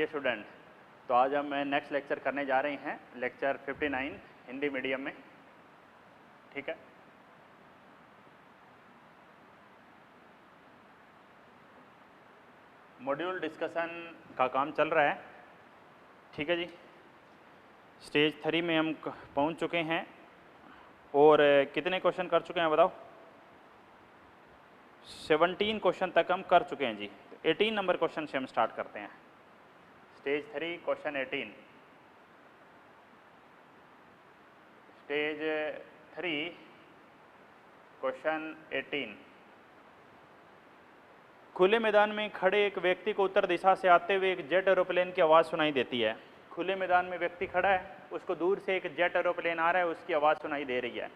Dear student, तो आज हम नेक्स्ट लेक्चर करने जा रहे हैं, लेक्चर 59 हिंदी मीडियम में। ठीक है, मॉड्यूल डिस्कशन का काम चल रहा है। ठीक है जी, स्टेज 3 में हम पहुंच चुके हैं और कितने क्वेश्चन कर चुके हैं बताओ? 17 क्वेश्चन तक हम कर चुके हैं जी। 18 नंबर क्वेश्चन से हम स्टार्ट करते हैं। Stage 3 question 18। Stage 3 question 18। खुले मैदान में खड़े एक व्यक्ति को उत्तर दिशा से आते हुए एक जेट एरोप्लेन की आवाज़ सुनाई देती है। खुले मैदान में व्यक्ति खड़ा है, उसको दूर से एक जेट एरोप्लेन आ रहा है, उसकी आवाज़ सुनाई दे रही है।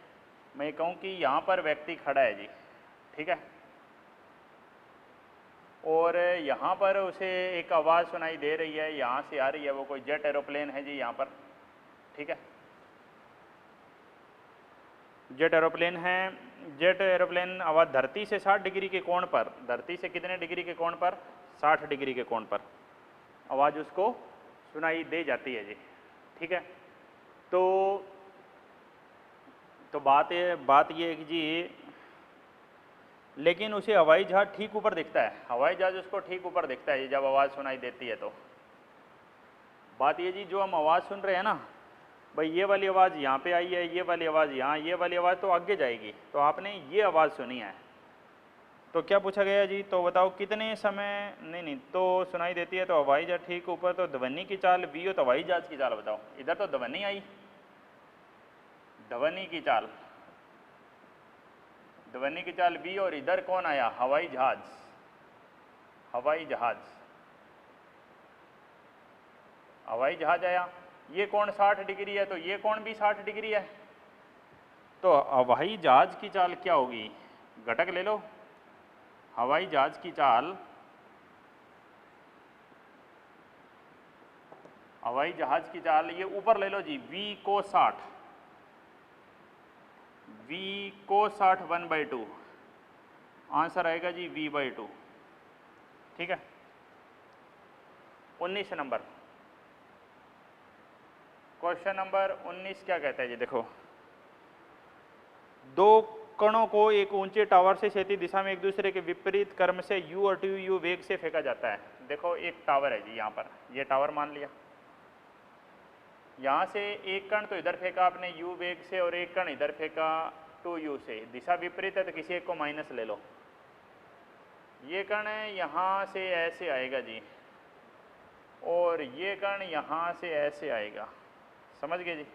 मैं कहूँ कि यहाँ पर व्यक्ति खड़ा है जी, ठीक है, और यहाँ पर उसे एक आवाज़ सुनाई दे रही है, यहाँ से आ रही है, वो कोई जेट एरोप्लेन है जी यहाँ पर। ठीक है, जेट एरोप्लेन है। जेट एरोप्लेन आवाज़ धरती से 60 डिग्री के कोण पर, धरती से कितने डिग्री के कोण पर? 60 डिग्री के कोण पर आवाज़ उसको सुनाई दे जाती है जी। ठीक है, तो बात ये है कि जी, लेकिन उसे हवाई जहाज़ ठीक ऊपर दिखता है। हवाई जहाज़ उसको ठीक ऊपर दिखता है जब आवाज़ सुनाई देती है। तो बात ये जी, जो हम आवाज़ सुन रहे हैं ना भाई, ये वाली आवाज़ यहाँ पे आई है, ये वाली आवाज़ यहाँ, ये वाली आवाज़ तो आगे जाएगी, तो आपने ये आवाज़ सुनी है। तो क्या पूछा गया जी? तो बताओ कितने समय नहीं तो सुनाई देती है, तो हवाई जहाज़ ठीक ऊपर, तो ध्वनि की चाल भी हो तो हवाई जहाज़ की चाल बताओ। इधर तो ध्वनि आई, ध्वनि की चाल, ध्वनि की चाल भी, और इधर कौन आया? हवाई जहाज़, हवाई जहाज़, हवाई जहाज़ आया। ये कोण 60 डिग्री है, तो ये कोण भी 60 डिग्री है। तो हवाई जहाज़ की चाल क्या होगी? घटक ले लो, हवाई जहाज़ की चाल, हवाई जहाज़ की चाल ये ऊपर ले लो जी, v को 60, v को 60 1/2, आंसर आएगा जी v/2। ठीक है, 19 नंबर क्वेश्चन नंबर 19 क्या कहता है जी? देखो, दो कणों को एक ऊंचे टावर से क्षैतिज दिशा में एक दूसरे के विपरीत क्रम से u और 2u वेग से फेंका जाता है। देखो, एक टावर है जी यहाँ पर, ये टावर मान लिया। यहाँ से एक कण तो इधर फेंका आपने u वेग से, और एक कण इधर फेंका 2u से। दिशा विपरीत है तो किसी एक को माइनस ले लो। ये कण यहाँ से ऐसे आएगा जी, और ये कण यहाँ से ऐसे आएगा। समझ गए जी?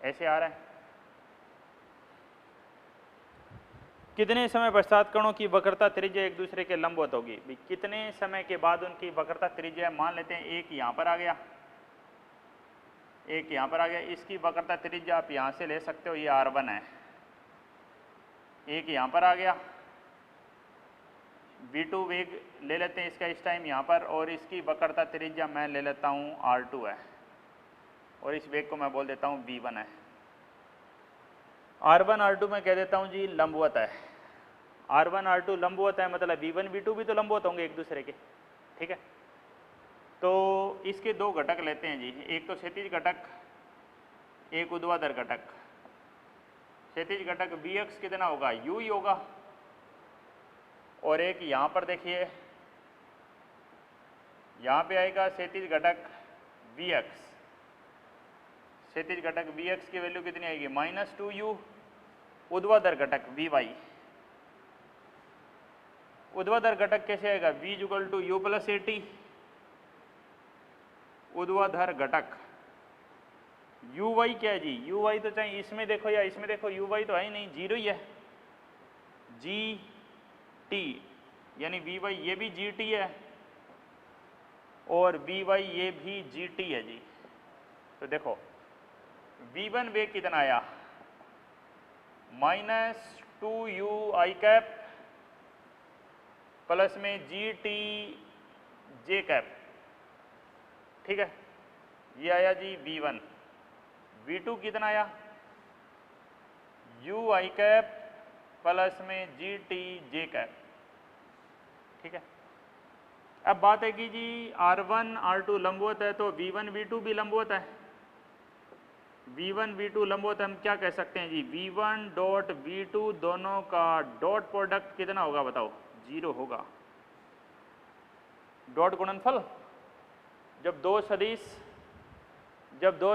ऐसे आ रहा है। कितने समय पश्चात कणों की वक्रता त्रिज्या एक दूसरे के लंबवत होगी? कितने समय के बाद उनकी वक्रता त्रिज्या, मान लेते हैं एक यहाँ पर आ गया, एक यहाँ पर आ गया, इसकी वक्रता त्रिज्या आप यहाँ से ले सकते हो, ये r1 है। एक यहाँ पर आ गया, v2 वेग ले लेते हैं इसका इस टाइम यहाँ पर, और इसकी वक्रता त्रिज्या मैं ले लेता हूँ r2 है, और इस वेग को मैं बोल देता हूँ v1 है। r1 r2 में कह देता हूँ जी लंबवत है। r1 r2 लंबवत है, मतलब v1 v2 भी तो लंबवत होंगे एक दूसरे के। ठीक है, तो इसके दो घटक लेते हैं जी, एक तो क्षैतिज घटक, एक ऊर्ध्वाधर घटक। क्षैतिज घटक vx कितना होगा? u ही होगा, और एक यहाँ पर देखिए, यहाँ पे आएगा क्षैतिज घटक vx। क्षैतिज घटक vx की वैल्यू कितनी आएगी? -2u। ऊर्ध्वाधर घटक vy, ऊर्ध्वाधर घटक कैसे आएगा? v = u + at। ऊर्ध्वाधर घटक uy क्या है जी? uy तो चाहे इसमें देखो या इसमें देखो, uy तो है ही नहीं, जीरो ही है। gt, यानी vy ये भी gt है, और vy ये भी gt है जी। तो देखो, v1 वेग कितना आया? -2u i कैप प्लस में gt j कैप। ठीक है, ये आया जी v1। v2 कितना आया? u i कैप प्लस में gt j कैप। ठीक है, अब बात है कि जी R1 R2 लंबवत है तो V1 V2 भी लंबवत है। V1 V2 लंबवत हम क्या कह सकते हैं जी, V1 डॉट V2 दोनों का डॉट प्रोडक्ट कितना होगा बताओ, 0 होगा। डॉट गुणनफल, जब दो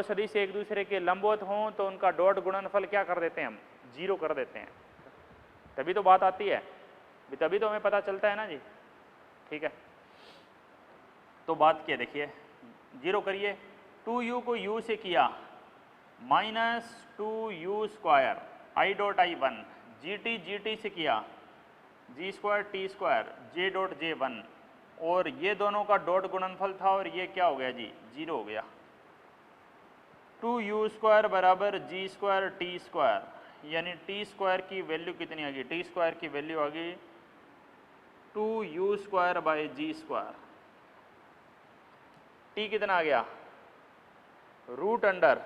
सदिश एक दूसरे के लंबवत हों तो उनका डॉट गुणनफल क्या कर देते हैं हम, 0 कर देते हैं। तभी तो बात आती है, तभी तो हमें पता चलता है ना जी। ठीक है, तो बात क्या देखिए, 0 करिए, 2u को u से किया minus 2u square I dot I one, g से किया g square T square J dot J one, और ये दोनों का डॉट गुणनफल था और ये क्या हो गया जी, 0 हो गया। 2u स्क्वायर बराबर जी स्क्वायर टी स्क्वायर, यानी टी स्क्वायर की वैल्यू कितनी आ गई, टी स्क्वायर की वैल्यू आ गई 2u square by g square. T कितना आ गया, root under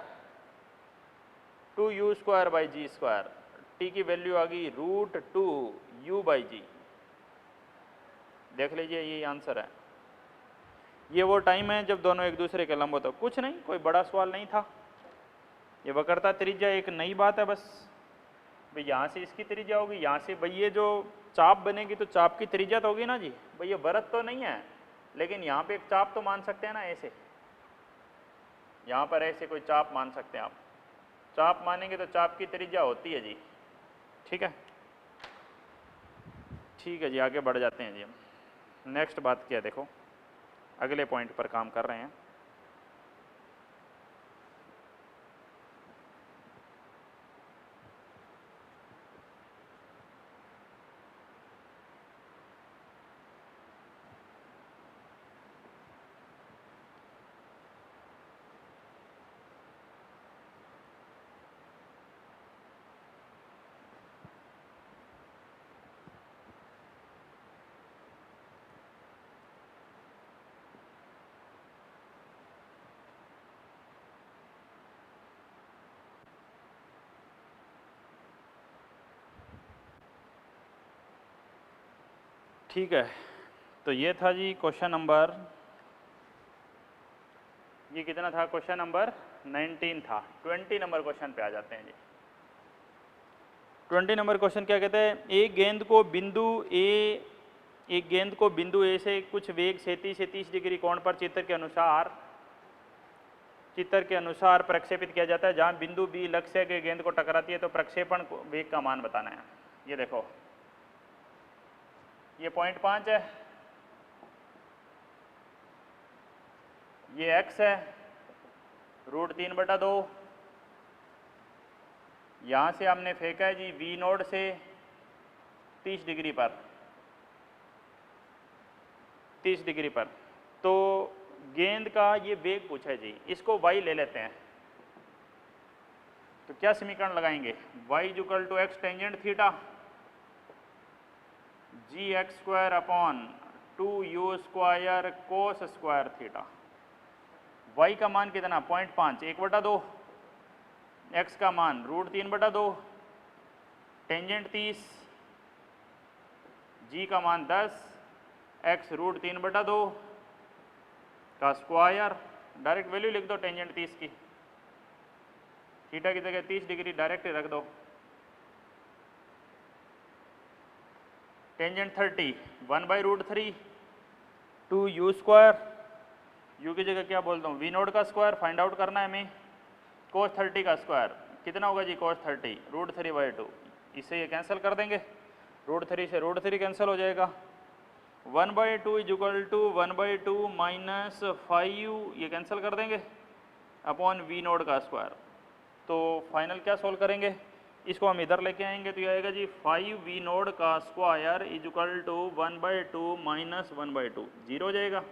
2u square by g square, t की वैल्यू आ गई रूट 2u बाई जी। देख लीजिए ये आंसर है। ये वो टाइम है जब दोनों एक दूसरे के लंबवत हो। कुछ नहीं, कोई बड़ा सवाल नहीं था। ये वक्रता त्रिज्या एक नई बात है बस। भाई यहाँ से इसकी त्रिज्या होगी, यहाँ से भाई ये जो चाप बनेगी तो चाप की त्रिज्या तो होगी ना जी। भाई ये वृत्त तो नहीं है, लेकिन यहाँ पे एक चाप तो मान सकते हैं ना, ऐसे यहाँ पर ऐसे कोई चाप मान सकते हैं आप। चाप मानेंगे तो चाप की त्रिज्या होती है जी। ठीक है, ठीक है जी, आगे बढ़ जाते हैं जी हम। नेक्स्ट बात क्या है, देखो अगले पॉइंट पर काम कर रहे हैं। ठीक है, तो ये था जी क्वेश्चन नंबर, ये कितना था, क्वेश्चन नंबर 19 था। 20 नंबर क्वेश्चन पे आ जाते हैं जी। 20 नंबर क्वेश्चन क्या कहते हैं, एक गेंद को बिंदु ए से कुछ वेग से 30 डिग्री कोण पर चित्र के अनुसार प्रक्षेपित किया जाता है। जहां बिंदु बी लक्ष्य के गेंद को टकराती है तो प्रक्षेपण वेग का मान बताना है। ये देखो, ये पॉइंट 5 है, ये x है रूट 3/2, यहाँ से हमने फेंका है जी v नोड से 30 डिग्री पर, तो गेंद का ये वेग पूछा है जी, इसको y ले लेते हैं। तो क्या समीकरण लगाएंगे, y equal to x tangent theta g x square upon 2u square cos square theta. y का मान कितना, 0.5, 1/2, x का मान रूट 3/2, टेंजेंट 30, g का मान 10, x रूट 3/2 का स्क्वायर, डायरेक्ट वैल्यू लिख दो टेंजेंट 30 की, थीटा की जगह 30 डिग्री डायरेक्ट रख दो। टेंजेंट 30 1/√3 2u स्क्वायर, u की जगह क्या बोलता हूँ, v नोड का स्क्वायर फाइंड आउट करना है हमें, cos 30 का स्क्वायर कितना होगा जी, cos 30 √3/2, इससे ये कैंसिल कर देंगे, √3 से √3 कैंसिल हो जाएगा। 1/2 इज इक्वल टू 1/2 माइनस 5 ये कैंसिल कर देंगे अपॉन v नोड का स्क्वायर। तो फाइनल क्या सोल्व करेंगे, इसको हम इधर लेके आएंगे तो ये आएगा जी 5v नोड का स्क्वायर इज इक्वल टू 1/2 माइनस 1/2, 0 हो जाएगा।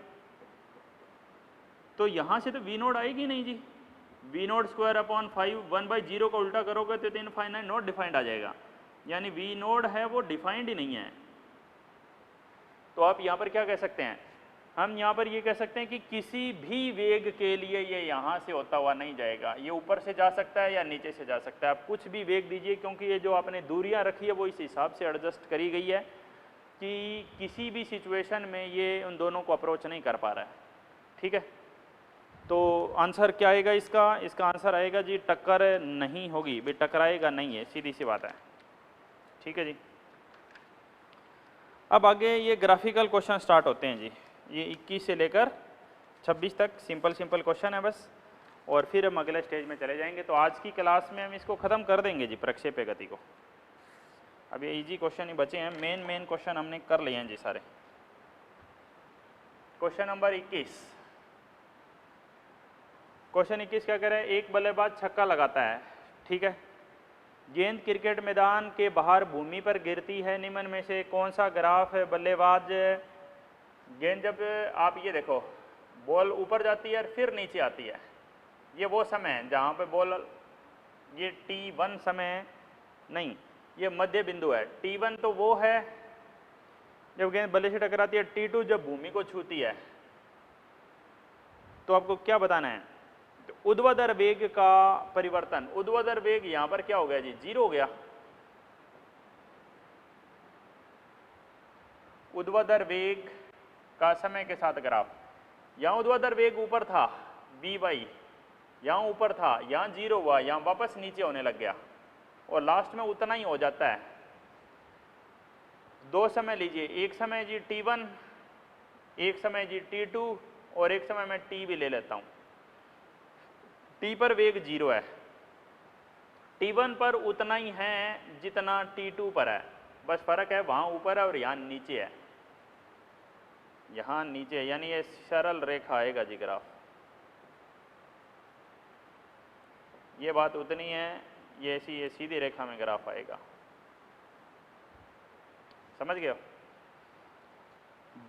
तो यहाँ से तो v नोड आएगी नहीं जी, v नोड स्क्वायर अपॉन 5 1/0 का उल्टा करोगे तो इनफाइनाइट नॉट डिफाइंड आ जाएगा, यानी v नोड है वो डिफाइंड ही नहीं है। तो आप यहाँ पर क्या कह सकते हैं, हम यहाँ पर ये कह सकते हैं कि किसी भी वेग के लिए ये यहाँ से होता हुआ नहीं जाएगा, ये ऊपर से जा सकता है या नीचे से जा सकता है। आप कुछ भी वेग दीजिए, क्योंकि ये जो आपने दूरियाँ रखी है वो इस हिसाब से एडजस्ट करी गई है कि किसी भी सिचुएशन में ये उन दोनों को अप्रोच नहीं कर पा रहा है। ठीक है, तो आंसर क्या आएगा इसका? इसका आंसर आएगा जी टक्कर नहीं होगी, भी टकराएगा नहीं है, सीधी सी बात है। ठीक है जी। अब आगे ये ग्राफिकल क्वेश्चन स्टार्ट होते हैं जी। ये 21 से लेकर 26 तक सिंपल सिंपल क्वेश्चन है बस, और फिर हम अगले स्टेज में चले जाएंगे। तो आज की क्लास में हम इसको ख़त्म कर देंगे जी, प्रक्षेप्य गति को। अब ये इजी क्वेश्चन ही बचे हैं, मेन क्वेश्चन हमने कर लिए हैं जी सारे। Question number 21। क्वेश्चन 21 क्या कह रहा है? एक बल्लेबाज छक्का लगाता है, ठीक है, गेंद क्रिकेट मैदान के बाहर भूमि पर गिरती है, निम्न में से कौन सा ग्राफ है? बल्लेबाज गेंद, जब आप ये देखो बॉल ऊपर जाती है और फिर नीचे आती है, ये वो समय है जहाँ पे बॉल, ये T1 समय नहीं, ये मध्य बिंदु है। T1 तो वो है जब गेंद बल्ले से टकराती है, T2 जब भूमि को छूती है। तो आपको क्या बताना है? तो ऊर्ध्वाधर वेग का परिवर्तन, ऊर्ध्वाधर वेग यहां पर क्या हो गया जी? 0 हो गया। ऊर्ध्वाधर वेग का समय के साथ ग्राफ, यहां ऊर्ध्वाधर वेग ऊपर था Vy, यहां ऊपर था, यहां 0 हुआ, यहां वापस नीचे होने लग गया, और लास्ट में उतना ही हो जाता है। दो समय लीजिए, एक समय जी T1, एक समय जी T2, और एक समय मैं T भी ले लेता हूं। T पर वेग 0 है, T1 पर उतना ही है जितना T2 पर है, बस फर्क है वहां ऊपर है और यहाँ नीचे है, यहाँ नीचे है, यानी ये सरल रेखा आएगा जी ग्राफ। ये बात उतनी है, ये ऐसी ये सीधी रेखा में ग्राफ आएगा। समझ गए?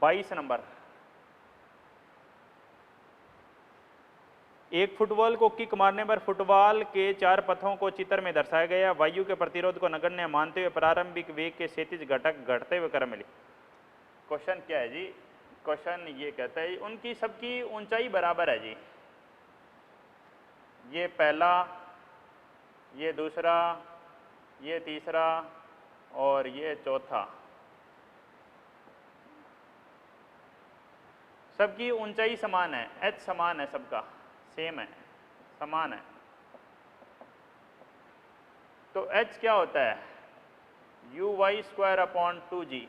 22 नंबर, एक फुटबॉल को किक मारने पर फुटबॉल के 4 पथों को चित्र में दर्शाया गया। वायु के प्रतिरोध को नगण्य मानते हुए प्रारंभिक वेग के क्षैतिज घटक घटते हुए क्रम में लिखें। क्वेश्चन क्या है जी? क्वेश्चन ये कहता है उनकी सबकी ऊंचाई बराबर है जी। ये पहला, ये दूसरा, ये तीसरा और ये चौथा, सबकी ऊंचाई समान है, h समान है, सबका सेम है, समान है। तो h क्या होता है? uy²/2g,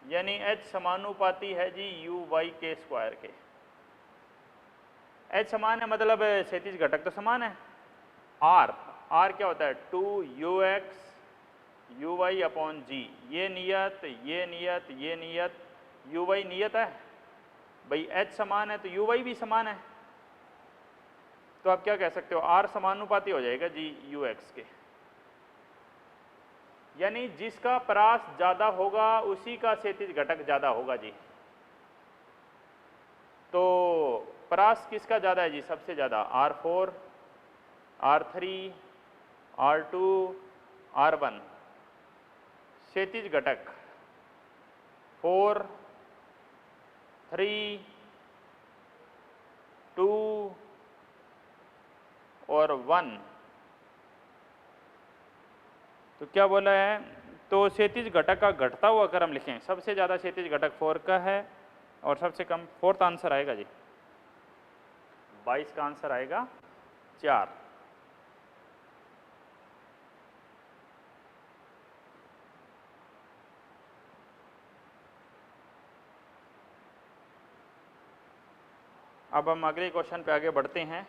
यानी h समानुपाती है जी uy के स्क्वायर के। h समान है मतलब क्षैतिज घटक तो समान है। r क्या होता है? 2ux uy/g, ये नियत, ये नियत, ये नियत, uy नियत है भाई, h समान है तो uy भी समान है, तो आप क्या कह सकते हो? r समानुपाती हो जाएगा जी ux के, यानी जिसका परास ज्यादा होगा उसी का क्षैतिज घटक ज्यादा होगा जी। तो परास किसका ज्यादा है जी? सबसे ज्यादा R4, R3, R2, R1। क्षैतिज घटक 4, 3, 2 और 1। तो क्या बोला है? तो क्षैतिज घटक का घटता हुआ क्रम लिखें। सबसे ज़्यादा क्षैतिज घटक 4 का है और सबसे कम 4th आंसर आएगा जी। 22 का आंसर आएगा 4। अब हम अगले क्वेश्चन पे आगे बढ़ते हैं।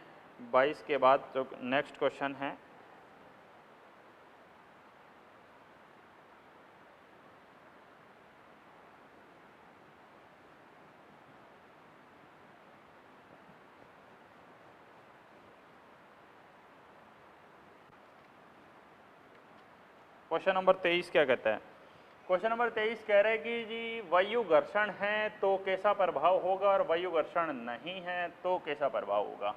22 के बाद जो नेक्स्ट क्वेश्चन है, क्वेश्चन नंबर 23 क्या कहता है? क्वेश्चन नंबर 23 कह रहा है कि जी वायु घर्षण है तो कैसा प्रभाव होगा और वायु घर्षण नहीं है तो कैसा प्रभाव होगा।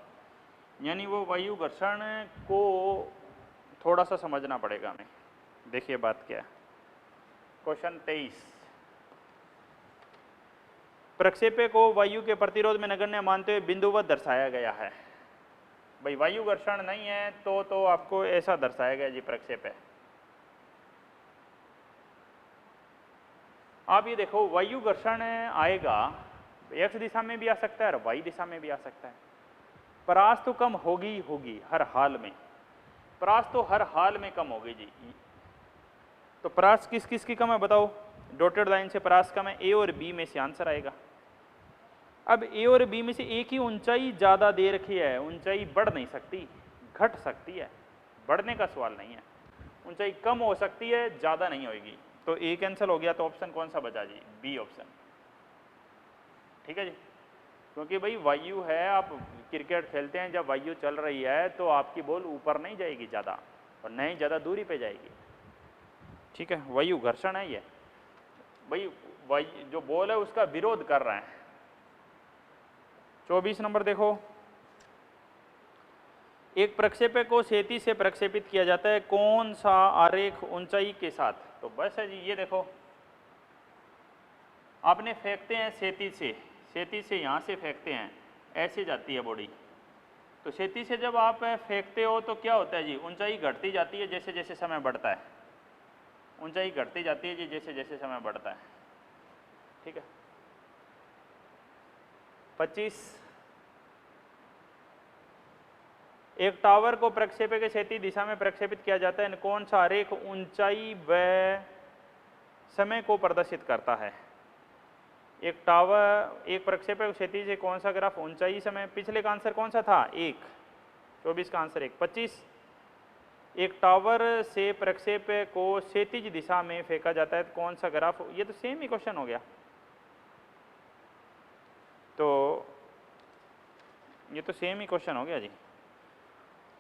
यानी वो वायु घर्षण को थोड़ा सा समझना पड़ेगा हमें। देखिए बात क्या है। क्वेश्चन 23, प्रक्षेप्य को वायु के प्रतिरोध में नगण्य मानते हुए बिंदुवत दर्शाया गया है। भाई वायु घर्षण नहीं है तो आपको ऐसा दर्शाया गया जी प्रक्षेप्य। आप ये देखो वायु घर्षण आएगा, x दिशा में भी आ सकता है और y दिशा में भी आ सकता है। परास तो कम होगी ही होगी हर हाल में, परास तो हर हाल में कम होगी जी। तो परास किस किस की कम है बताओ, डॉटेड लाइन से परास कम है, ए और बी में से आंसर आएगा। अब ए और बी में से एक ही ऊंचाई ज्यादा दे रखी है, ऊंचाई बढ़ नहीं सकती, घट सकती है, बढ़ने का सवाल नहीं है। ऊंचाई कम हो सकती है, ज्यादा नहीं होगी। तो ए कैंसिल हो गया, तो ऑप्शन कौन सा बचा जी, बी ऑप्शन। ठीक है जी, क्योंकि भाई वायु है, आप क्रिकेट खेलते हैं, जब वायु चल रही है तो आपकी बॉल ऊपर नहीं जाएगी ज़्यादा और न ही ज़्यादा दूरी पे जाएगी। ठीक है, वायु घर्षण है ये, भाई वायु जो बॉल है उसका विरोध कर रहा है। 24 नंबर देखो, एक प्रक्षेपक को क्षैतिज से प्रक्षेपित किया जाता है, कौन सा आरेख ऊंचाई के साथ? तो बस है जी, ये देखो आपने फेंकते हैं क्षैतिज से यहाँ से फेंकते हैं, ऐसे जाती है बॉडी। तो क्षैतिज से जब आप फेंकते हो तो क्या होता है जी, ऊंचाई घटती जाती है जैसे जैसे समय बढ़ता है, ऊंचाई घटती जाती है जी जैसे जैसे समय बढ़ता है। ठीक है। 25, एक टावर को प्रक्षेपक के क्षैतिज दिशा में प्रक्षेपित किया जाता है, कौन सा आरेख ऊंचाई व समय को प्रदर्शित करता है? एक टावर, एक प्रक्षेपक क्षैतिज से कौन सा ग्राफ ऊंचाई समय, पिछले का आंसर कौन सा था? 1, 24 का आंसर 1। 25, एक टावर से प्रक्षेपक को क्षैतिज दिशा में फेंका जाता है, कौन सा ग्राफ? ये तो सेम ही क्वेश्चन हो गया, तो ये तो सेम ही क्वेश्चन हो गया जी।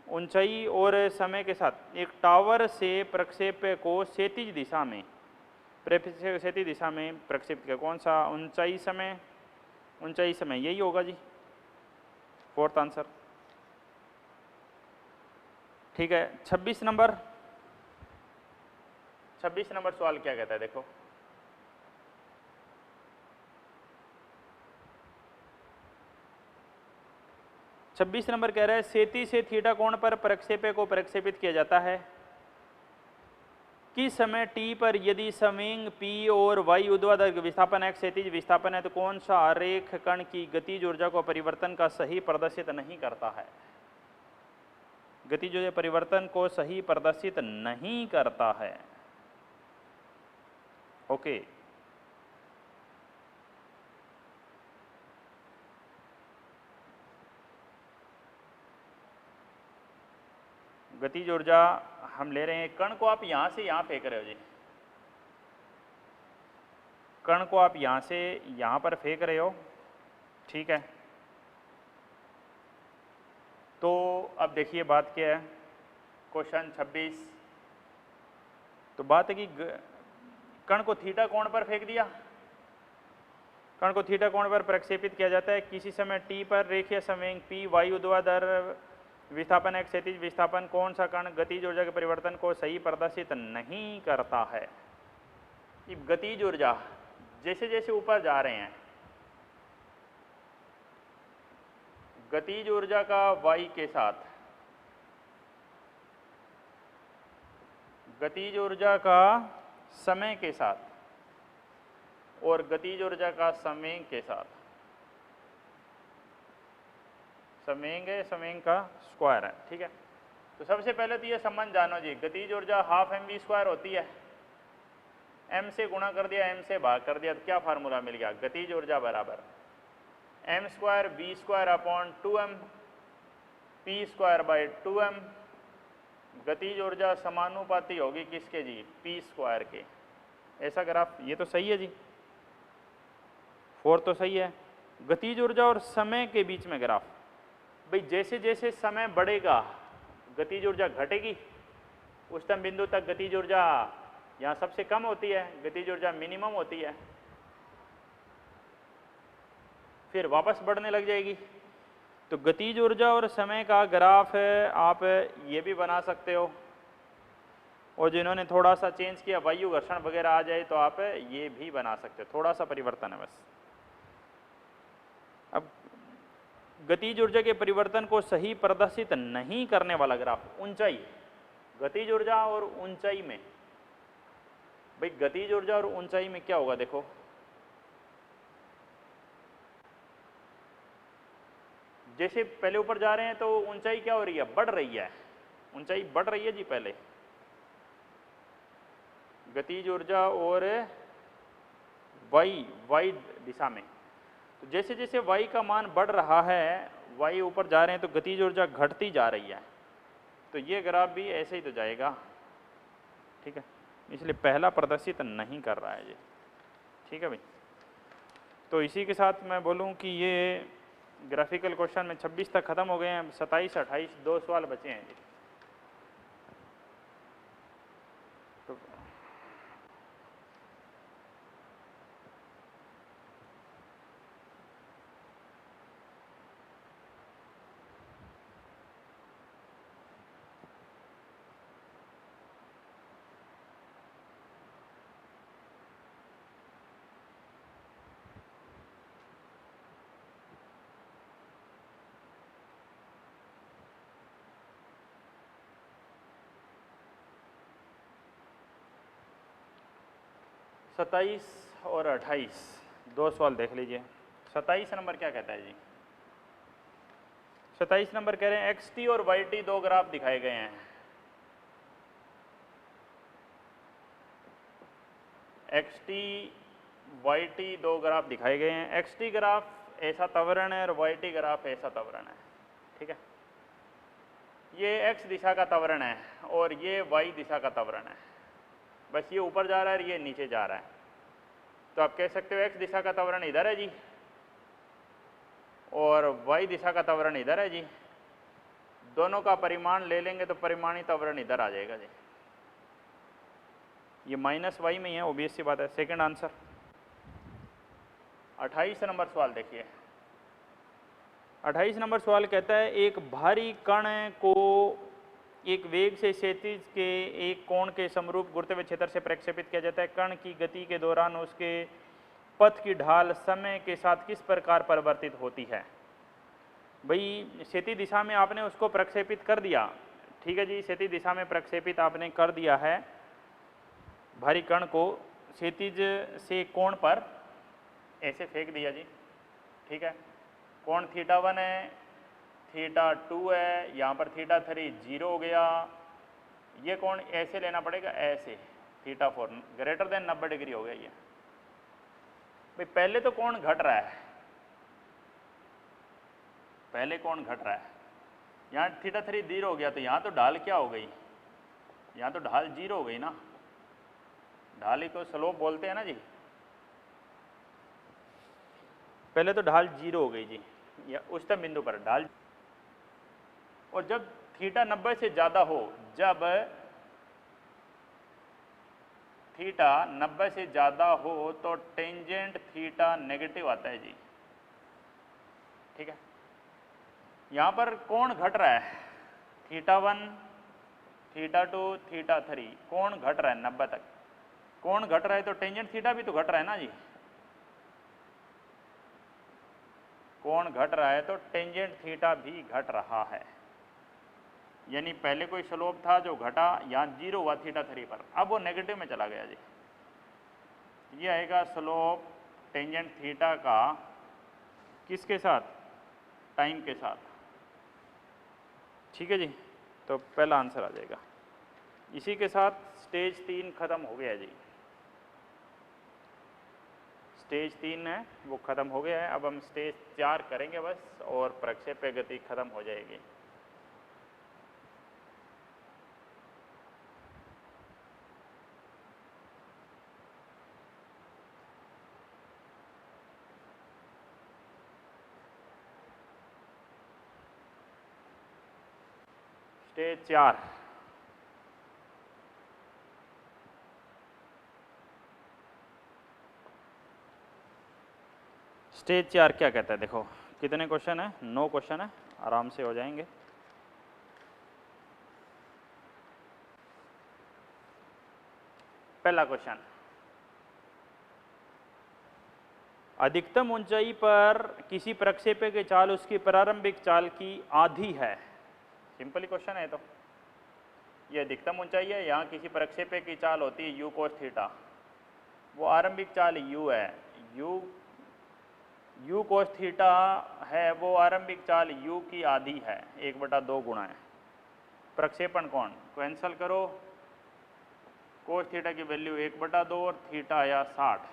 ऊंचाई और समय के साथ एक टावर से प्रक्षेपक को क्षैतिज दिशा में, क्षैतिज दिशा में प्रक्षेपित किया, कौन सा? ऊंचाई समय, ऊंचाई समय यही होगा जी, 4th आंसर। ठीक है। 26 नंबर, 26 नंबर सवाल क्या कहता है देखो, छब्बीस नंबर कह रहा है क्षैतिज से थीटा कोण पर प्रक्षेपक को प्रक्षेपित किया जाता है किस समय टी पर यदि संवेग p और y ऊर्ध्वाधर विस्थापन है, क्षैतिज विस्थापन है, तो कौन सा आरेख कण की गतिज ऊर्जा को परिवर्तन का सही प्रदर्शित नहीं करता है? गतिज ऊर्जा परिवर्तन को सही प्रदर्शित नहीं करता है। ओके, गतिज ऊर्जा हम ले रहे हैं, कण को आप यहां से यहां फेंक रहे हो जी, कण को आप यहां से यहां पर फेंक रहे हो। ठीक है, तो अब देखिए बात क्या है, क्वेश्चन 26, तो बात है कि कण को थीटा कोण पर फेंक दिया, कण को थीटा कोण पर प्रक्षेपित किया जाता है किसी समय टी पर, रेखीय संवेग p, वायु ऊर्ध्वाधर विस्थापन है, क्षैतिज विस्थापन, कौन सा कण गतिज ऊर्जा के परिवर्तन को सही प्रदर्शित नहीं करता है? गतिज ऊर्जा जैसे जैसे ऊपर जा रहे हैं, गतिज ऊर्जा का y के साथ, गतिज ऊर्जा का समय के साथ और गतिज ऊर्जा का संवेग के साथ, संवेग है, संवेग का स्क्वायर है। ठीक है, तो सबसे पहले तो ये संबंध जानो जी, गतिज ऊर्जा हाफ mv² होती है, m से गुणा कर दिया, m से भाग कर दिया, तो क्या फार्मूला मिल गया? गतिज ऊर्जा बराबर m² v² upon 2m p²/2m। गतिज ऊर्जा समानुपाती होगी किसके जी? p² के। ऐसा ग्राफ, ये तो सही है जी, 4 तो सही है। गतिज ऊर्जा और समय के बीच में ग्राफ, भाई जैसे जैसे समय बढ़ेगा गतिज ऊर्जा घटेगी, उच्चतम बिंदु तक गतिज ऊर्जा यहाँ सबसे कम होती है, गतिज ऊर्जा मिनिमम होती है, फिर वापस बढ़ने लग जाएगी। तो गतिज ऊर्जा और समय का ग्राफ आप ये भी बना सकते हो, और जिन्होंने थोड़ा सा चेंज किया, वायु घर्षण वगैरह आ जाए तो आप ये भी बना सकते हो, थोड़ा सा परिवर्तन है बस। अब गतिज ऊर्जा के परिवर्तन को सही प्रदर्शित नहीं करने वाला ग्राफ, ऊंचाई, गतिज ऊर्जा और ऊंचाई में भाई गतिज ऊर्जा और ऊंचाई में क्या होगा देखो, जैसे पहले ऊपर जा रहे हैं तो ऊंचाई क्या हो रही है, बढ़ रही है, ऊंचाई बढ़ रही है जी पहले, गतिज ऊर्जा और वाई दिशा में। तो जैसे जैसे वाई का मान बढ़ रहा है, वाई ऊपर जा रहे हैं तो गतिज ऊर्जा घटती जा रही है, तो ये ग्राफ भी ऐसे ही तो जाएगा, ठीक है, इसलिए पहला प्रदर्शित नहीं कर रहा है ये, ठीक है भाई। तो इसी के साथ मैं बोलूं कि ये ग्राफिकल क्वेश्चन में 26 तक खत्म हो गए हैं, 27 28 2 सवाल बचे हैं जी। तो सत्ताईस और 28 2 सवाल देख लीजिए। 27 नंबर क्या कहता है जी, 27 नंबर कह रहे हैं एक्स टी और वाई टी दो ग्राफ दिखाए गए हैं, एक्स टी वाई टी दो ग्राफ दिखाए गए हैं, एक्स टी ग्राफ ऐसा त्वरण है और वाई टी ग्राफ ऐसा त्वरण है, ठीक है, ये एक्स दिशा का त्वरण है और ये वाई दिशा का त्वरण है, बस ये ऊपर जा रहा है और ये नीचे जा रहा है। तो आप कह सकते हो एक्स दिशा का त्वरण इधर है जी और वाई दिशा का त्वरण इधर है जी, दोनों का परिमाण ले लेंगे तो परिमाणी त्वरण इधर आ जाएगा जी, ये माइनस वाई में ही है, ऑब्वियस सी बात है। Second answer. 28 नंबर सवाल देखिए, 28 नंबर सवाल कहता है एक भारी कण को एक वेग से क्षैतिज के एक कोण के समरूप गुरुत्वीय क्षेत्र से प्रक्षेपित किया जाता है, कण की गति के दौरान उसके पथ की ढाल समय के साथ किस प्रकार परिवर्तित होती है। भाई क्षैतिज दिशा में आपने उसको प्रक्षेपित कर दिया, ठीक है जी, क्षैतिज दिशा में प्रक्षेपित आपने कर दिया है भारी कण को, क्षैतिज से कोण पर ऐसे फेंक दिया जी, ठीक है, कोण θ1 है, θ2 है, यहाँ पर θ3 0 हो गया, ये कोण ऐसे लेना पड़ेगा, ऐसे θ4 ग्रेटर देन 90 डिग्री हो गया ये। भाई पहले तो कोण घट रहा है, पहले कोण घट रहा है, यहाँ θ3 0 हो गया, तो यहाँ तो ढाल क्या हो गई, यहाँ तो ढाल 0 हो गई ना, ढाल ही को स्लोप बोलते हैं ना जी, पहले तो ढाल 0 हो गई जी, या उच्चतम बिंदु पर ढाल, और जब थीटा 90 से ज़्यादा हो, जब थीटा 90 से ज़्यादा हो तो टेंजेंट थीटा नेगेटिव आता है जी, ठीक है, यहाँ पर कोण घट रहा है, θ1 θ2 θ3 कोण घट रहा है 90 तक, कोण घट रहा है तो टेंजेंट थीटा भी तो घट रहा है ना जी, कोण घट रहा है तो टेंजेंट थीटा भी घट रहा है, यानी पहले कोई स्लोप था जो घटा, यहाँ 0 हुआ θ3 पर, अब वो नेगेटिव में चला गया जी, ये आएगा स्लोप टेंजेंट थीटा का किसके साथ, टाइम के साथ, ठीक है जी। तो पहला आंसर आ जाएगा। इसी के साथ स्टेज 3 खत्म हो गया जी, स्टेज 3 है वो खत्म हो गया है, अब हम स्टेज 4 करेंगे बस और प्रक्षेप्य गति खत्म हो जाएगी। स्टेज 4 स्टेज 4 क्या कहता है, देखो कितने क्वेश्चन है, 9 क्वेश्चन है, आराम से हो जाएंगे। पहला क्वेश्चन, अधिकतम ऊंचाई पर किसी प्रक्षेप्य की चाल उसकी प्रारंभिक चाल की आधी है, सिंपल ही क्वेश्चन है। तो ये अधिकतम ऊंचाई है, यहाँ किसी प्रक्षेप्य की चाल होती है u cos थीटा, वो आरंभिक चाल u है, u कोस थीटा है, वो आरंभिक चाल u की आधी है, 1/2 गुणा है। प्रक्षेपण कोण कैंसल करो, कोस थीटा की वैल्यू 1/2 और थीटा आया 60।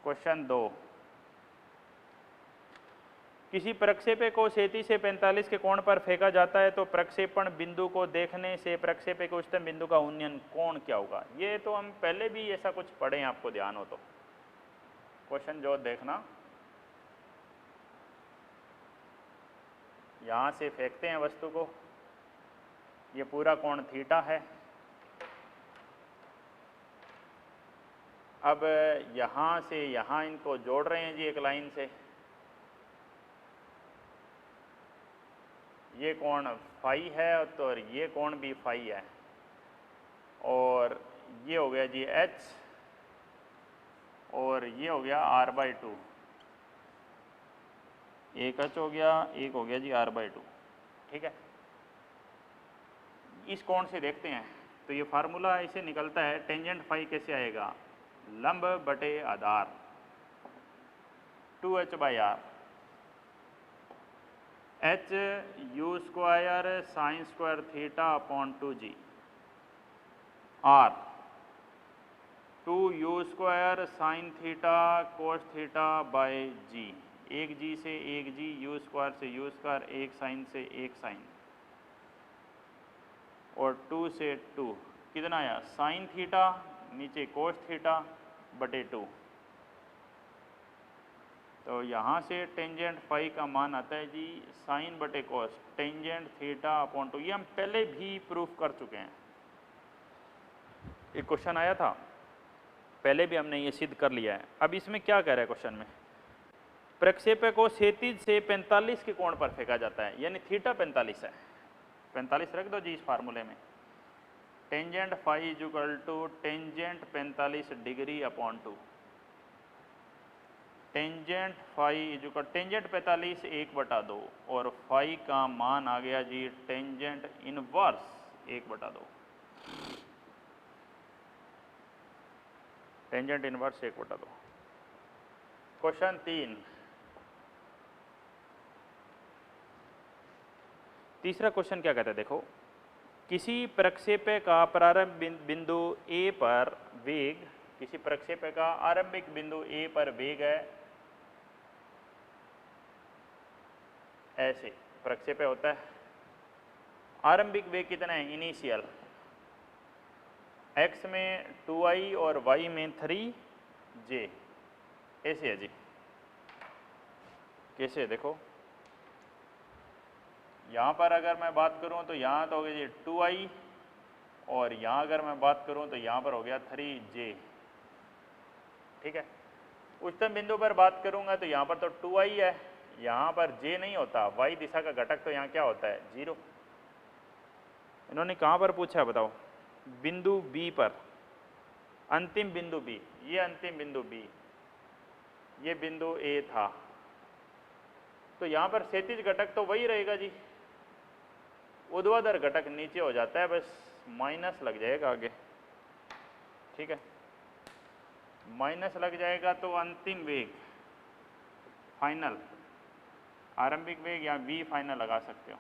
क्वेश्चन 2, किसी प्रक्षेपे को क्षैतिज से 45 के कोण पर फेंका जाता है तो प्रक्षेपण बिंदु को देखने से प्रक्षेपे के उच्चतम बिंदु का उन्नयन कोण क्या होगा। ये तो हम पहले भी ऐसा कुछ पढ़े हैं, आपको ध्यान हो तो। क्वेश्चन जो देखना, यहाँ से फेंकते हैं वस्तु को, ये पूरा कोण थीटा है। अब यहाँ से यहाँ इनको जोड़ रहे हैं जी एक लाइन से, ये कोण फाई है तो ये कोण भी फाई है, और ये हो गया जी h, और ये हो गया r/2, एक h हो गया, एक हो गया जी r/2। ठीक है, इस कोण से देखते हैं तो ये फार्मूला इसे निकलता है, टेंजेंट फाई कैसे आएगा, लंब बटे आधार 2h/r, h u² sign square theta upon 2g, r 2u² sine theta cos theta by g, एक g से एक g, u² से u², एक साइन से एक साइन, और 2 से 2 कितना आया, साइन थीटा नीचे कोस थीटा बटे 2। तो यहाँ से टेंजेंट फाई का मान आता है जी साइन बटे कोस, टेंजेंट थीटा अपॉन 2। ये हम पहले भी प्रूफ कर चुके हैं, एक क्वेश्चन आया था पहले भी, हमने ये सिद्ध कर लिया है। अब इसमें क्या कह रहा है क्वेश्चन में, प्रक्षेपे को क्षैतिज से 45 के कोण पर फेंका जाता है, यानी थीटा 45 है, 45 रख दो जी इस फार्मूले में, tangent phi is equal to tangent 45 degree upon 2, tangent phi is equal tangent 45 1/2, और फाई का मान आ गया जी tangent inverse 1/2, tangent inverse 1/2। Question 3, तीसरा क्वेश्चन क्या कहता है, देखो, किसी प्रक्षेपे का प्रारंभ बिंदु A पर वेग, किसी प्रक्षेपे का आरंभिक बिंदु A पर वेग है, ऐसे प्रक्षेपे होता है, आरंभिक वेग कितना है, इनिशियल, x में 2i और y में 3j, ऐसे है जी। कैसे, देखो यहाँ पर अगर मैं बात करूँ तो यहाँ तो हो गया जी 2i, और यहाँ अगर मैं बात करूँ तो यहाँ पर हो गया 3j। ठीक है, उच्चतम बिंदु पर बात करूँगा तो यहाँ पर तो 2i है, यहाँ पर j नहीं होता, y दिशा का घटक तो यहाँ क्या होता है, 0। इन्होंने कहाँ पर पूछा है बताओ, बिंदु B पर, अंतिम बिंदु B, ये अंतिम बिंदु B, ये बिंदु A था, तो यहाँ पर क्षैतिज घटक तो वही रहेगा जी, ऊर्ध्वाधर घटक नीचे हो जाता है, बस माइनस लग जाएगा आगे। ठीक है, माइनस लग जाएगा तो अंतिम वेग, फाइनल, आरंभिक वेग या V फाइनल लगा सकते हो।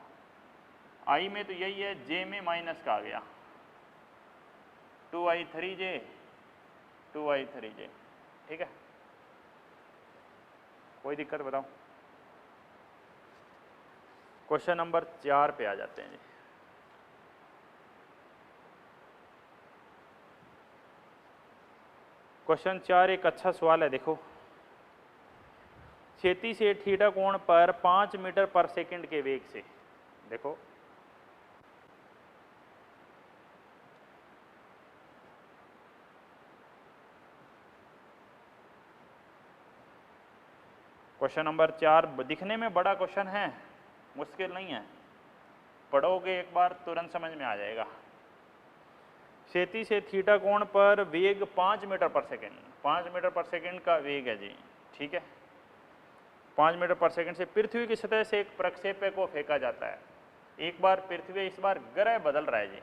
I में तो यही है, J में माइनस का आ गया, 2i 3j, 2i 3j। ठीक है, कोई दिक्कत बताओ। क्वेश्चन नंबर 4 पे आ जाते हैं जी। क्वेश्चन 4 एक अच्छा सवाल है, देखो, क्षैतिज से थीटा कोण पर 5 मीटर पर सेकंड के वेग से, देखो क्वेश्चन नंबर 4 दिखने में बड़ा क्वेश्चन है, मुश्किल नहीं है, पढ़ोगे एक बार तुरंत समझ में आ जाएगा। क्षैतिज से थीटा कोण पर वेग 5 मीटर पर सेकंड, 5 मीटर पर सेकंड का वेग है जी। ठीक है, 5 मीटर पर सेकंड से पृथ्वी की सतह से एक प्रक्षेपे को फेंका जाता है। एक बार पृथ्वी, इस बार ग्रह बदल रहा है जी,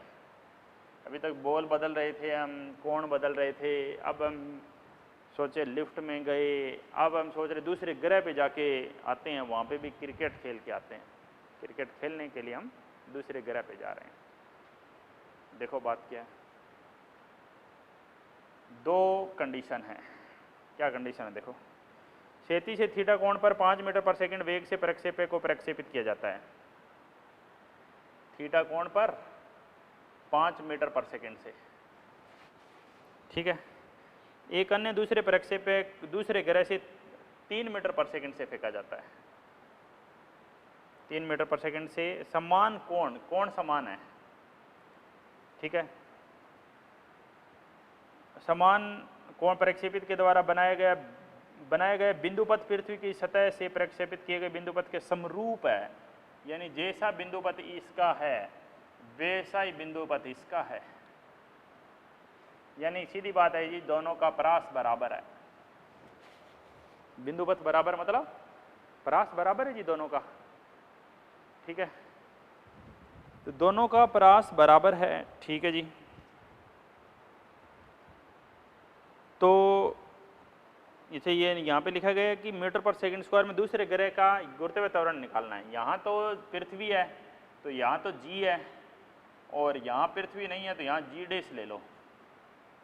अभी तक बॉल बदल रहे थे हम, कोण बदल रहे थे, अब हम सोचे लिफ्ट में गए, अब हम सोच रहे दूसरे ग्रह पे जाके आते हैं, वहाँ पे भी क्रिकेट खेल के आते हैं। क्रिकेट खेलने के लिए हम दूसरे ग्रह पे जा रहे हैं। देखो बात क्या है, दो कंडीशन है। क्या कंडीशन है देखो, क्षैतिज से थीटा कोण पर 5 मीटर पर सेकंड वेग से प्रक्षेपक को प्रक्षेपित किया जाता है। थीटा कोण पर 5 मीटर पर सेकंड से, ठीक है। एक अन्य दूसरे प्रक्षेपक दूसरे ग्रह से 3 मीटर पर सेकंड से फेंका जाता है। 3 मीटर पर सेकंड से समान कोण समान है, ठीक है। समान कोण प्रक्षेपित के द्वारा बनाया गया बिंदुपथ पृथ्वी की सतह से प्रक्षेपित किए गए बिंदुपथ के समरूप है। यानी जैसा बिंदुपथ इसका है वैसा ही बिंदुपथ इसका है। यानी सीधी बात है जी, दोनों का परास बराबर है। बिंदुपथ बराबर मतलब परास बराबर है जी दोनों का, ठीक है। तो दोनों का परास बराबर है, ठीक है जी। तो इसे ये यहाँ पे लिखा गया है कि मीटर पर सेकंड स्क्वायर में दूसरे ग्रह का गुरुत्वाकर्षण त्वरण निकालना है। यहाँ तो पृथ्वी है तो यहाँ तो जी है, और यहाँ पृथ्वी नहीं है तो यहाँ जी डेस ले लो।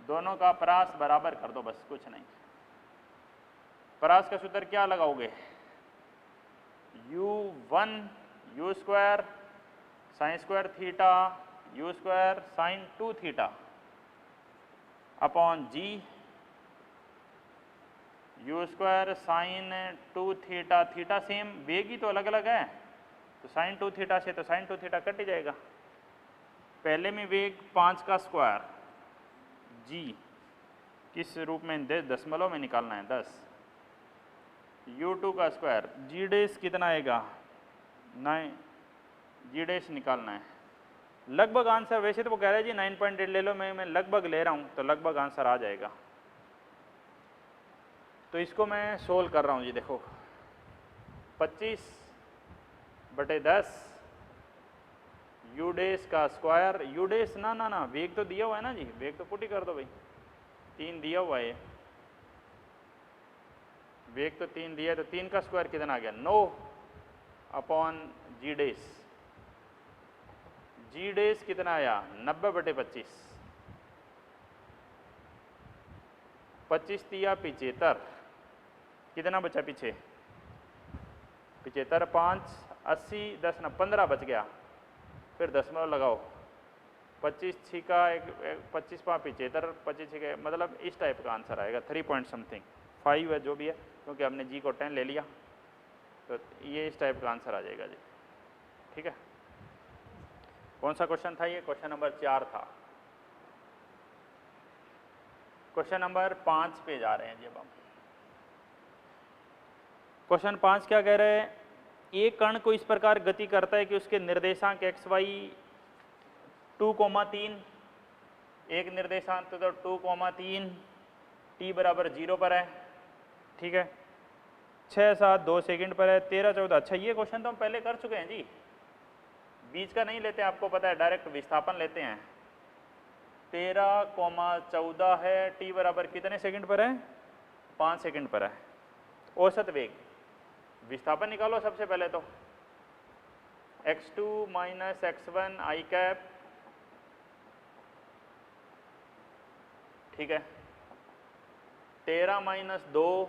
दोनों का परास बराबर कर दो, बस कुछ नहीं। परास का सूत्र क्या लगाओगे, u1 u square sine square theta u square sine 2 theta upon g u square sine 2 theta. Theta same, वेग ही तो अलग अलग है, तो साइन 2 थीटा से तो साइन 2 थीटा कट ही जाएगा। पहले में वेग 5 का स्क्वायर, जी किस रूप में, दशमलव में निकालना है 10, u2 का स्क्वायर, जी डेस कितना आएगा 9, जी डेस निकालना है। लगभग आंसर, वैसे तो वो कह रहे हैं जी 9.8 ले लो, मैं लगभग ले रहा हूँ तो लगभग आंसर आ जाएगा। तो इसको मैं सोल्व कर रहा हूँ जी। देखो 25/10 यू डेस का स्क्वायर, यू डेस ना वेग तो दिया हुआ है ना जी, वेग तो पुट ही कर दो भाई, 3 दिया हुआ है, वेग तो 3 दिया है, तो 3 का स्क्वायर कितना आ गया 9 अपॉन जी डेस। जी डेस कितना आया 90/25, 25 दिया 75, कितना बचा पीछे 75, 5 80, 10 ना 15 बच गया, फिर दशमलव लगाओ, 25 छिका 25 5 75, 25 छिका, मतलब इस टाइप का आंसर आएगा 3 पॉइंट समथिंग 5 है जो भी है, क्योंकि हमने जी को 10 ले लिया, तो ये इस टाइप का आंसर आ जाएगा जी, ठीक है। कौन सा क्वेश्चन था ये, क्वेश्चन नंबर 4 था। क्वेश्चन नंबर 5 पे जा रहे हैं जब हम। क्वेश्चन 5 क्या कह रहे हैं, एक कण को इस प्रकार गति करता है कि उसके निर्देशांक x y 2,3, एक निर्देशांक तो 2,3, t बराबर 0 पर है, ठीक है। 6 7 2 सेकंड पर है, 13 14। अच्छा ये क्वेश्चन तो हम पहले कर चुके हैं जी, बीच का नहीं लेते, आपको पता है डायरेक्ट विस्थापन लेते हैं। 13,14 है, t बराबर कितने सेकंड पर है 5 सेकंड पर है। औसत वेग, विस्थापन निकालो सबसे पहले तो, x2 माइनस x1 आई कैप, ठीक है। 13 minus 2,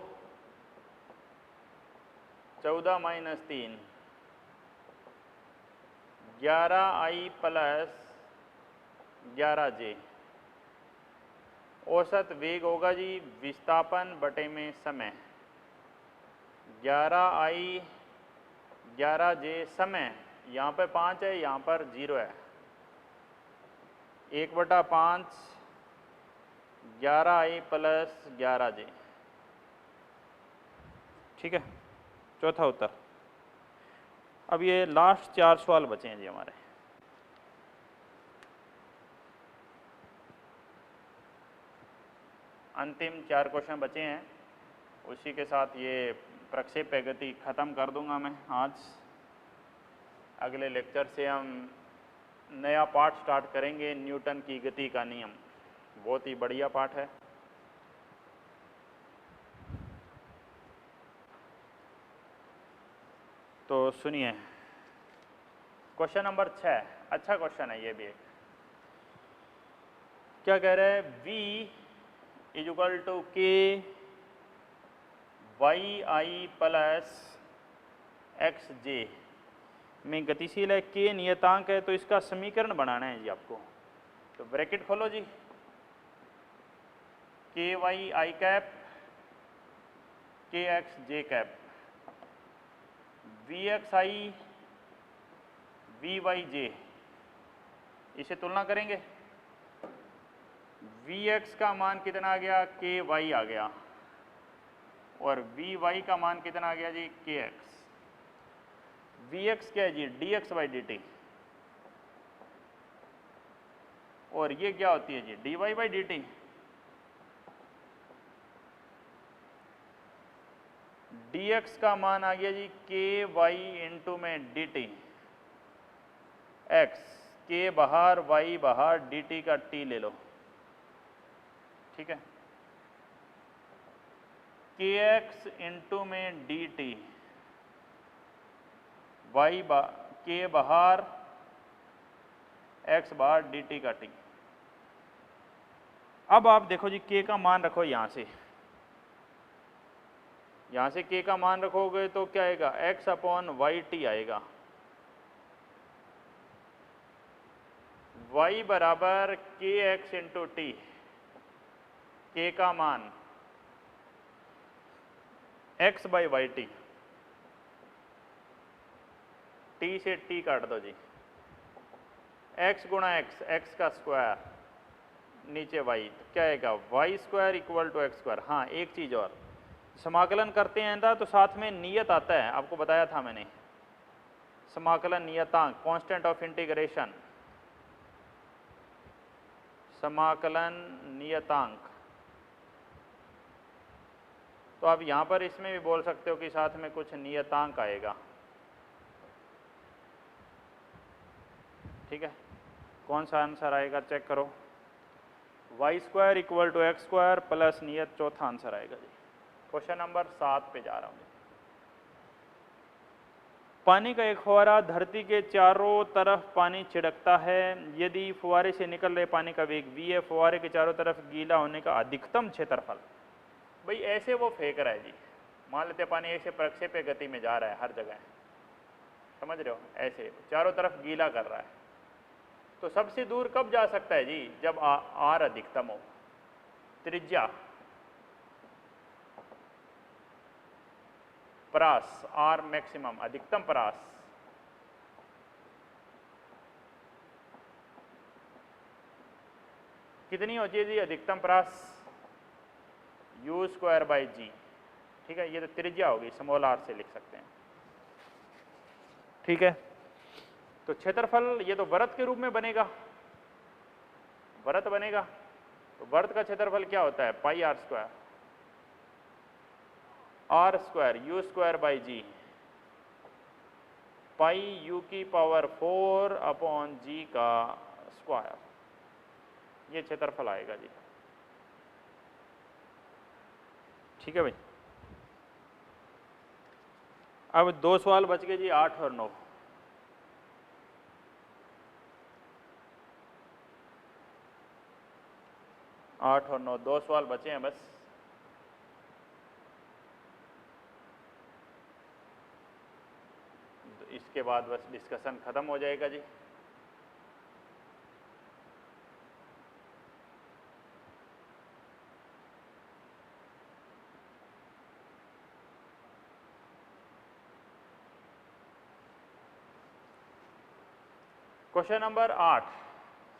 14 minus 3, 11i plus 11j। औसत वेग होगा जी विस्थापन बटे में समय, 11i 11j समय, यहाँ पे 5 है यहाँ पर 0 है, 1/5 11i प्लस 11j, ठीक है। चौथा उत्तर। अब ये लास्ट 4 सवाल बचे हैं जी हमारे। अंतिम 4 क्वेश्चन बचे हैं, उसी के साथ ये प्रक्षेप्य गति ख़त्म कर दूंगा मैं आज। अगले लेक्चर से हम नया पाठ स्टार्ट करेंगे, न्यूटन की गति का नियम। बहुत ही बढ़िया पाठ है। तो सुनिए, क्वेश्चन नंबर 6, अच्छा क्वेश्चन है ये भी एक। क्या कह रहे हैं? V इजुकल टू के वाई आई प्लस एक्स जे में गतिशील है, के नियतांक है, तो इसका समीकरण बनाना है जी आपको। तो ब्रैकेट खोलो जी, K Y I cap K X J cap, V X I V Y J, इसे तुलना करेंगे। वी एक्स का मान कितना आ गया? के वाई आ गया, और वी वाई का मान कितना आ गया जी? के एक्स। वी एक्स क्या है जी? D X by D T, और ये क्या होती है जी? D Y by D T. D X का मान आ गया जी के वाई इंटू में डी टी एक्स, के बाहर वाई बाहर, डी टी का टी ले लो, ठीक है। के एक्स इंटू में डी टी, वाई के बाहर एक्स बाहर, डी टी का टी। अब आप देखो जी, के का मान रखो यहां से, यहां से के का मान रखोगे तो क्या आएगा? एक्स अपॉन वाई टी आएगा। y बराबर के एक्स इंटू टी, के का मान x बाई वाई टी, टी से टी काट दो जी, x गुणा एक्स, एक्स का स्क्वायर नीचे y, तो क्या आएगा? Y square equal to x square. हाँ, एक चीज़ और, समाकलन करते हैं ना तो साथ में नियत आता है, आपको बताया था मैंने, समाकलन नियतांक, कांस्टेंट ऑफ इंटीग्रेशन, समाकलन नियतांक। तो आप यहाँ पर इसमें भी बोल सकते हो कि साथ में कुछ नियतांक आएगा, ठीक है। कौन सा आंसर आएगा चेक करो, Y square equal to x square plus नियत, चौथा आंसर आएगा जी। क्वेश्चन नंबर 7 पे जा रहा हूँ। पानी का एक फुहारा धरती के चारों तरफ पानी छिड़कता है, यदि फुहारे से निकल रहे पानी का वेग v है, फुहारे के चारों तरफ गीला होने का अधिकतम क्षेत्रफल। भाई ऐसे वो फेंक रहा है जी, मान लेते पानी ऐसे प्रक्षेप्य गति में जा रहा है हर जगह, समझ रहे हो, ऐसे चारों तरफ गीला कर रहा है, तो सबसे दूर कब जा सकता है जी? जब आर अधिकतम हो, त्रिज्या परास, आर मैक्सिमम, अधिकतम परास, कितनी होती है जी अधिकतम परास? यू स्क्वायर बाई जी, ठीक है। ये तो त्रिज्या होगी, स्मॉल आर से लिख सकते हैं, ठीक है। तो क्षेत्रफल ये तो वृत्त के रूप में बनेगा, वृत्त बनेगा, तो वृत्त का क्षेत्रफल क्या होता है? Pi R square, R square U square by g, pi U की पावर 4 अपॉन जी का स्क्वायर, ये क्षेत्रफल आएगा जी, ठीक है भाई। अब 2 सवाल बच गए जी, 8 और 9। आठ और 9, 2 सवाल बचे हैं बस। इसके बाद बस डिस्कशन खत्म हो जाएगा जी। क्वेश्चन नंबर 8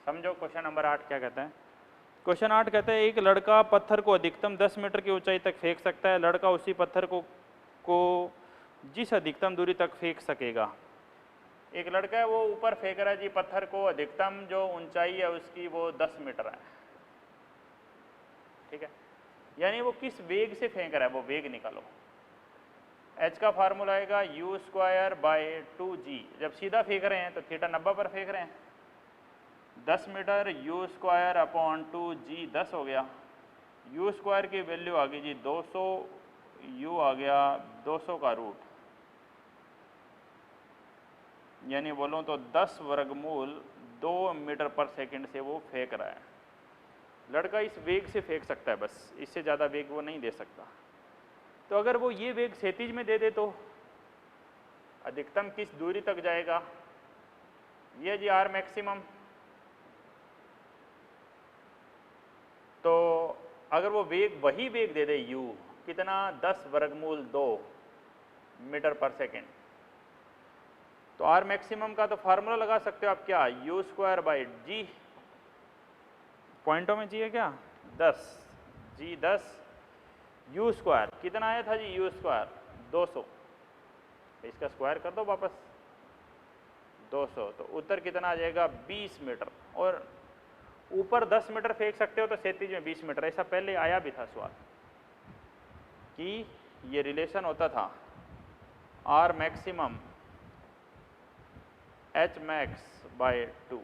समझो, क्वेश्चन नंबर 8 क्या कहता है? क्वेश्चन 8 कहता है एक लड़का पत्थर को अधिकतम 10 मीटर की ऊंचाई तक फेंक सकता है, लड़का उसी पत्थर को जिस अधिकतम दूरी तक फेंक सकेगा। एक लड़का है वो ऊपर फेंक रहा है जी पत्थर को, अधिकतम जो ऊंचाई है उसकी वो 10 मीटर है, ठीक है। यानी वो किस वेग से फेंक रहा है, वो वेग निकालो। h का फार्मूला आएगा यू स्क्वायर बाय 2g, जब सीधा फेंक रहे हैं तो थीटा 90 पर फेंक रहे हैं, 10 metre you square upon 2g 10 हो गया। यू स्क्वायर की वैल्यू आ गई जी 200, यू आ गया 200 का रूट, यानी बोलूँ तो 10 वर्गमूल 2 मीटर पर सेकंड से वो फेंक रहा है। लड़का इस वेग से फेंक सकता है, बस इससे ज़्यादा वेग वो नहीं दे सकता। तो अगर वो ये वेग क्षैतिज में दे दे तो अधिकतम किस दूरी तक जाएगा? ये जी आर मैक्सिमम। तो अगर वो वेग वही वेग दे दे u, कितना 10 वर्गमूल 2 मीटर पर सेकेंड, तो आर मैक्सिमम का तो फार्मूला लगा सकते हो आप, क्या यू स्क्वायर बाई जी, पॉइंटों में जी है क्या 10, जी 10, यू स्क्वायर कितना आया था जी, यू स्क्वायर 200, इसका स्क्वायर कर दो वापस 200, तो उत्तर कितना आ जाएगा 20 मीटर। और ऊपर 10 मीटर फेंक सकते हो तो क्षैतिज में 20 मीटर, ऐसा पहले आया भी था सवाल कि ये रिलेशन होता था R maximum H max by 2।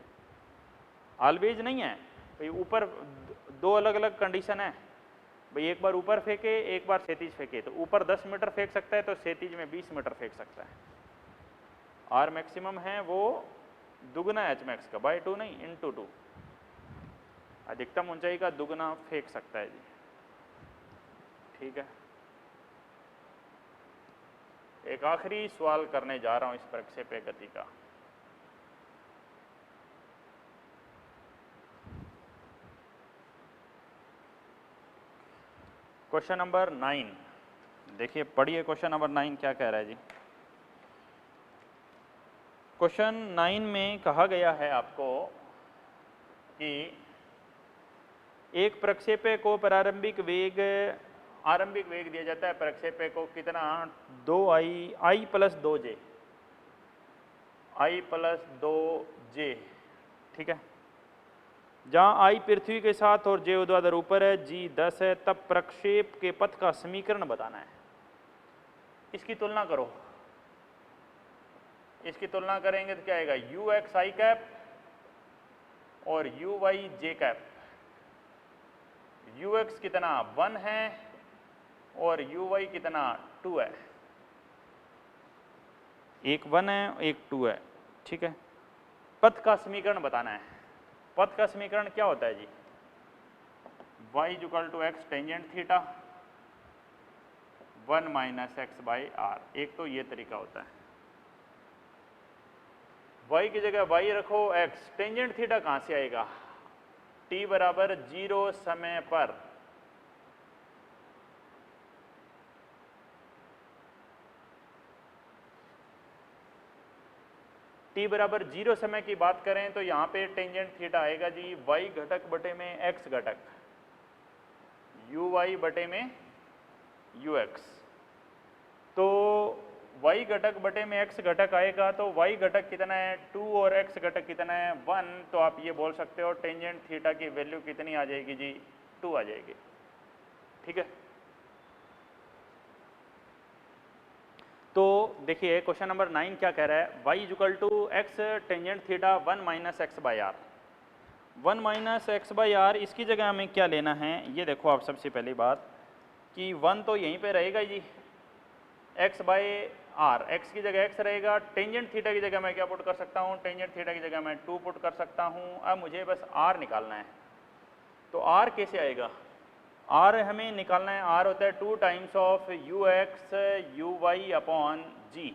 Always नहीं है भाई, ऊपर दो अलग अलग कंडीशन है भाई, एक बार ऊपर फेंके एक बार क्षैतिज फेंके, तो ऊपर 10 मीटर फेंक सकता है तो क्षैतिज में 20 मीटर फेंक सकता है। आर मैक्सिमम है वो दुगना एच मैक्स का, बाय 2 नहीं, इनटू 2, अधिकतम ऊंचाई का दुगना फेंक सकता है जी। ठीक है, एक आखिरी सवाल करने जा रहा हूं इस प्रक्षेपी गति का। क्वेश्चन नंबर 9, देखिए पढ़िए क्वेश्चन नंबर 9 क्या कह रहा है जी। क्वेश्चन 9 में कहा गया है आपको कि एक प्रक्षेपक को प्रारंभिक वेग, आरंभिक वेग दिया जाता है प्रक्षेपक को कितना 2i plus 2j, i plus 2j, ठीक है। जहाँ i पृथ्वी के साथ और j ऊर्ध्वाधर ऊपर है, g 10 है, तब प्रक्षेप के पथ का समीकरण बताना है। इसकी तुलना करो, इसकी तुलना करेंगे तो क्या आएगा ux i कैप और uy j कैप। ux कितना 1 है और uy कितना 2 है, एक 1 है एक 2 है, ठीक है। पथ का समीकरण बताना है। पथ का समीकरण क्या होता है जी, y equal to x tangent theta 1 minus x by R. एक तो ये तरीका होता है, y की जगह y रखो x, टेंजेंट थीटा कहाँ से आएगा, t बराबर 0 समय पर t बराबर 0 समय की बात करें तो यहाँ पे टेंजेंट थीटा आएगा जी y घटक बटे में x घटक, uy बटे में ux। तो y घटक बटे में x घटक आएगा तो y घटक कितना है 2 और x घटक कितना है 1, तो आप ये बोल सकते हो टेंजेंट थीटा की वैल्यू कितनी आ जाएगी जी 2 आ जाएगी, ठीक है। तो देखिए क्वेश्चन नंबर 9 क्या कह रहा है, y equal to x tangent theta 1 minus x by R. 1 minus x by R, इसकी जगह हमें क्या लेना है, ये देखो आप सबसे पहली बात कि 1 तो यहीं पे रहेगा जी, x बाई आर, एक्स की जगह x रहेगा, टेंजेंट थीटा की जगह मैं क्या पुट कर सकता हूँ, टेंजेंट थीटा की जगह मैं 2 पुट कर सकता हूँ। अब मुझे बस r निकालना है, तो r कैसे आएगा, r हमें निकालना है, r होता है 2 times of ux uy upon g,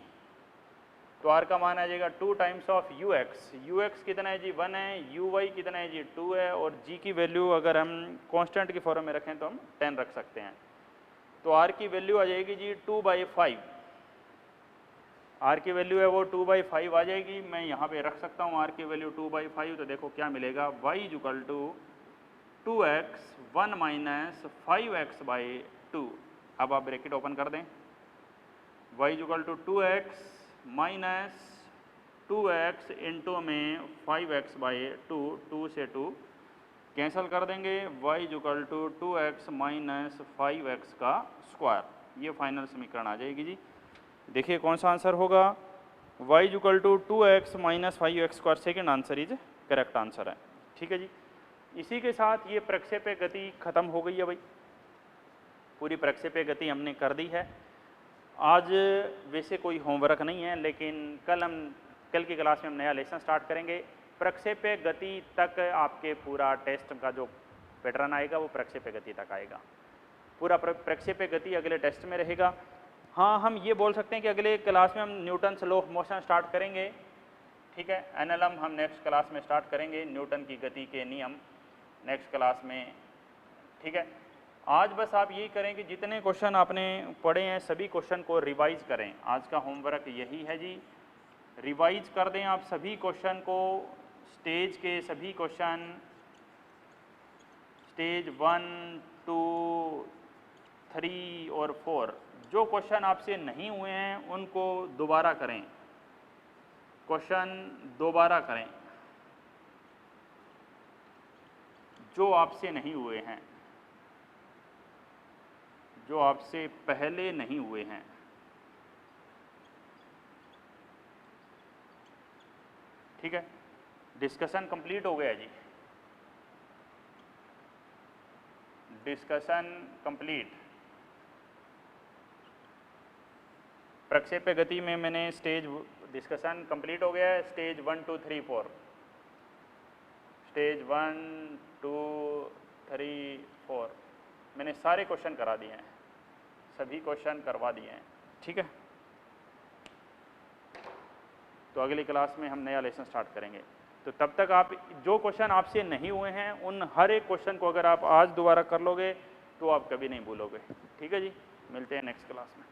तो r का मान आ जाएगा 2 टाइम्स ऑफ ux कितना है जी 1 है, uy कितना है जी 2 है, और g की वैल्यू अगर हम कांस्टेंट की फॉर्म में रखें तो हम 10 रख सकते हैं, तो r की वैल्यू आ जाएगी जी 2/5, r की वैल्यू है वो 2/5 आ जाएगी। मैं यहाँ पे रख सकता हूँ r की वैल्यू 2/5, तो देखो क्या मिलेगा, y equal to 2x 1 minus 5x by 2। अब आप ब्रैकेट ओपन कर दें, y equal to 2x minus 2x into में 5x बाई 2, 2 से 2 कैंसिल कर देंगे, y equal to 2x minus 5x का स्क्वायर, ये फाइनल समीकरण आ जाएगी जी। देखिए कौन सा आंसर होगा, y equal to 2x minus 5x square, second answer is correct answer है। ठीक है जी। इसी के साथ ये प्रक्षेप्य गति खत्म हो गई है भाई, पूरी प्रक्षेप्य गति हमने कर दी है। आज वैसे कोई होमवर्क नहीं है, लेकिन कल की क्लास में हम नया लेसन स्टार्ट करेंगे। प्रक्षेप्य गति तक आपके पूरा टेस्ट का जो पैटर्न आएगा वो प्रक्षेप्य गति तक आएगा। पूरा प्रक्षेप्य गति अगले टेस्ट में रहेगा। हाँ, हम ये बोल सकते हैं कि अगले क्लास में हम Newton's law of motion start करेंगे, ठीक है। एनएलएम हम नेक्स्ट क्लास में स्टार्ट करेंगे, न्यूटन की गति के नियम नेक्स्ट क्लास में, ठीक है। आज बस आप यही करें कि जितने क्वेश्चन आपने पढ़े हैं सभी क्वेश्चन को रिवाइज करें। आज का होमवर्क यही है जी, रिवाइज कर दें आप सभी क्वेश्चन को, स्टेज के सभी क्वेश्चन, स्टेज 1, 2, 3 और 4। जो क्वेश्चन आपसे नहीं हुए हैं उनको दोबारा करें, क्वेश्चन दोबारा करें जो आपसे नहीं हुए हैं, जो आपसे पहले नहीं हुए हैं। ठीक है, डिस्कशन कंप्लीट हो गया जी, डिस्कशन कंप्लीट। प्रक्षेप्य गति में मैंने स्टेज डिस्कशन कंप्लीट हो गया है, स्टेज 1, 2, 3, 4, स्टेज 1, 2, 3, 4 मैंने सारे क्वेश्चन करा दिए हैं, सभी क्वेश्चन करवा दिए हैं, ठीक है। तो अगली क्लास में हम नया लेसन स्टार्ट करेंगे। तो तब तक आप जो क्वेश्चन आपसे नहीं हुए हैं उन हर एक क्वेश्चन को अगर आप आज दोबारा कर लोगे तो आप कभी नहीं भूलोगे, ठीक है जी। मिलते हैं नेक्स्ट क्लास में।